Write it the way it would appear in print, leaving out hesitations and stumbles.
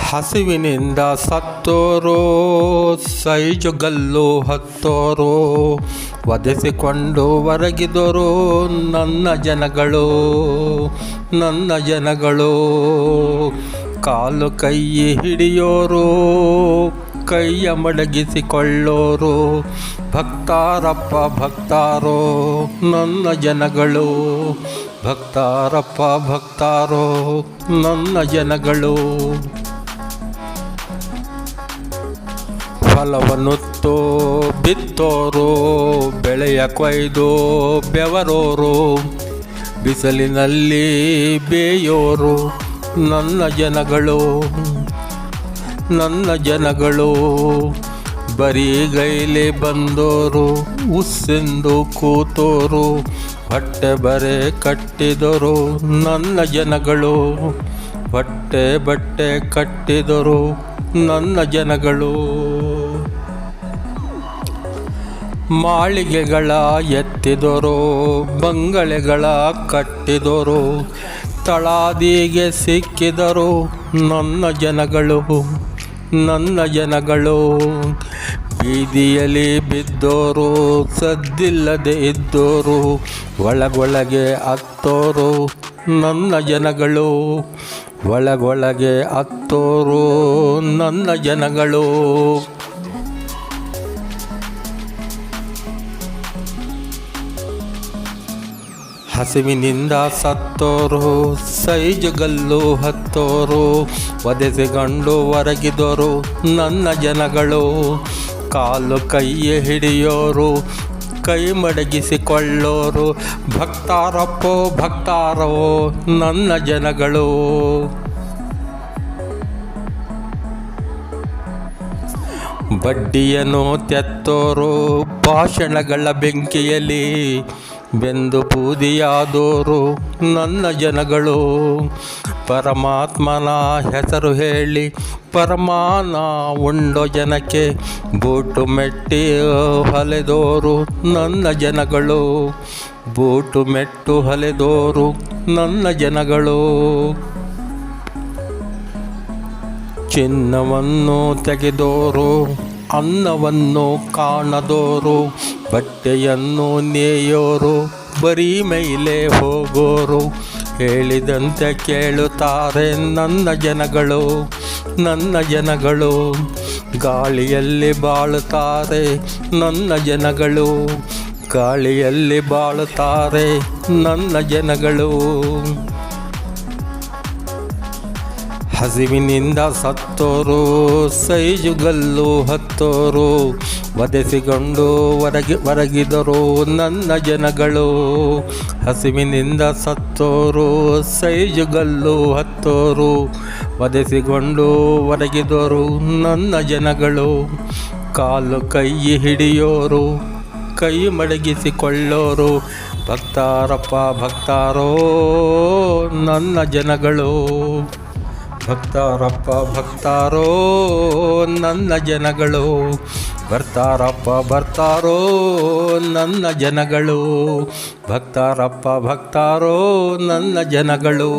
ಹಸಿವಿನಿಂದ ಸತ್ತೋರೋ ಸೈಜುಗಲ್ಲು ಹತ್ತೋರೋ ವಧಿಸಿಕೊಂಡು ಹೊರಗಿದರೋ ನನ್ನ ಜನಗಳು ಕಾಲು ಕೈ ಹಿಡಿಯೋರು ಕೈಯ ಮಡಗಿಸಿಕೊಳ್ಳೋರು ಭಕ್ತಾರಪ್ಪ ಭಕ್ತಾರೋ ನನ್ನ ಜನಗಳು ಭಕ್ತಾರಪ್ಪ ಭಕ್ತಾರೋ ನನ್ನ ಜನಗಳು ಫಲವನ್ನುತ್ತೋ ಬಿತ್ತೋರು ಬೆಳೆಯ ಕೊಯ್ದು ಬೆವರೋರು ಬಿಸಿಲಿನಲ್ಲಿ ಬೇಯೋರು ನನ್ನ ಜನಗಳು ಬರಿಗೈಲಿ ಬಂದೋರು ಉಸ್ಸೆಂದು ಕೂತೋರು ಹೊಟ್ಟೆ ಬರೆ ಕಟ್ಟಿದರು ನನ್ನ ಜನಗಳು ಹೊಟ್ಟೆ ಬಟ್ಟೆ ಕಟ್ಟಿದರು ನನ್ನ ಜನಗಳು ಮಾಳಿಗೆಗಳ ಎತ್ತಿದರು ಬಂಗಲೆಗಳ ಕಟ್ಟಿದರು ತಳಾದಿಗೆ ಸಿಕ್ಕಿದರು ನನ್ನ ಜನಗಳು ಬೀದಿಯಲ್ಲಿ ಬಿದ್ದೋರು ಸದ್ದಿಲ್ಲದೆ ಇದ್ದೋರು ಒಳಗೊಳಗೆ ಹತ್ತೋರು ನನ್ನ ಜನಗಳು ಒಳಗೊಳಗೆ ಹತ್ತೋರು ನನ್ನ ಜನಗಳು ಹಸಿವಿನಿಂದ ಸತ್ತೋರು ಸೈಜುಗಲ್ಲು ಹತ್ತೋರು ವಧಿಸಿಕೊಂಡು ಹೊರಗಿದೋರು ನನ್ನ ಜನಗಳು ಕಾಲು ಕೈ ಹಿಡಿಯೋರು ಕೈ ಮಡಗಿಸಿಕೊಳ್ಳೋರು ಭಕ್ತಾರಪ್ಪೋ ಭಕ್ತಾರೋ ನನ್ನ ಜನಗಳು ಬಡ್ಡಿಯನ್ನು ತೆತ್ತೋರು ಭಾಷಣಗಳ ಬೆಂಕಿಯಲ್ಲಿ ಬೆಂದು ಬೂದಿಯಾದೋರು ನನ್ನ ಜನಗಳು ಪರಮಾತ್ಮನ ಹೆಸರು ಹೇಳಿ ಪರಮಾನ ಉಂಡೋ ಜನಕ್ಕೆ ಬೂಟು ಮೆಟ್ಟಿ ಹಲೆದೋರು ನನ್ನ ಜನಗಳು ಬೂಟು ಮೆಟ್ಟು ಹಲೆದೋರು ನನ್ನ ಜನಗಳು ಚಿನ್ನವನ್ನು ತೆಗೆದೋರು ಅನ್ನವನ್ನು ಕಾಣದೋರು ಬಟ್ಟೆಯನ್ನು ನೇಯೋರು ಬರೀ ಮೇಲೆ ಹೋಗೋರು ಹೇಳಿದಂತೆ ಕೇಳುತ್ತಾರೆ ನನ್ನ ಜನಗಳು ಗಾಳಿಯಲ್ಲಿ ಬಾಳುತ್ತಾರೆ ನನ್ನ ಜನಗಳು ಗಾಳಿಯಲ್ಲಿ ಬಾಳುತ್ತಾರೆ ನನ್ನ ಜನಗಳು ಹಸಿವಿನಿಂದ ಸತ್ತೋರು ಸೈಜುಗಲ್ಲು ಹತ್ತೋರು ವಧಿಸಿಕೊಂಡು ಹೊರಗಿದರು ನನ್ನ ಜನಗಳು ಹಸಿವಿನಿಂದ ಸತ್ತೋರು ಸೈಜುಗಲ್ಲು ಹತ್ತೋರು ವಧಿಸಿಕೊಂಡು ಹೊರಗಿದರು ನನ್ನ ಜನಗಳು ಕಾಲು ಕೈ ಹಿಡಿಯೋರು ಕೈ ಮಡಗಿಸಿಕೊಳ್ಳೋರು ಭಕ್ತಾರಪ್ಪ ಭಕ್ತಾರೋ ನನ್ನ ಜನಗಳು ಭಕ್ತಾರಪ್ಪ ಭಕ್ತಾರೋ ನನ್ನ ಜನಗಳು ಬರ್ತಾರೋ ನನ್ನ ಜನಗಳು ಭಕ್ತಾರಪ್ಪ ಭಕ್ತಾರೋ ನನ್ನ ಜನಗಳು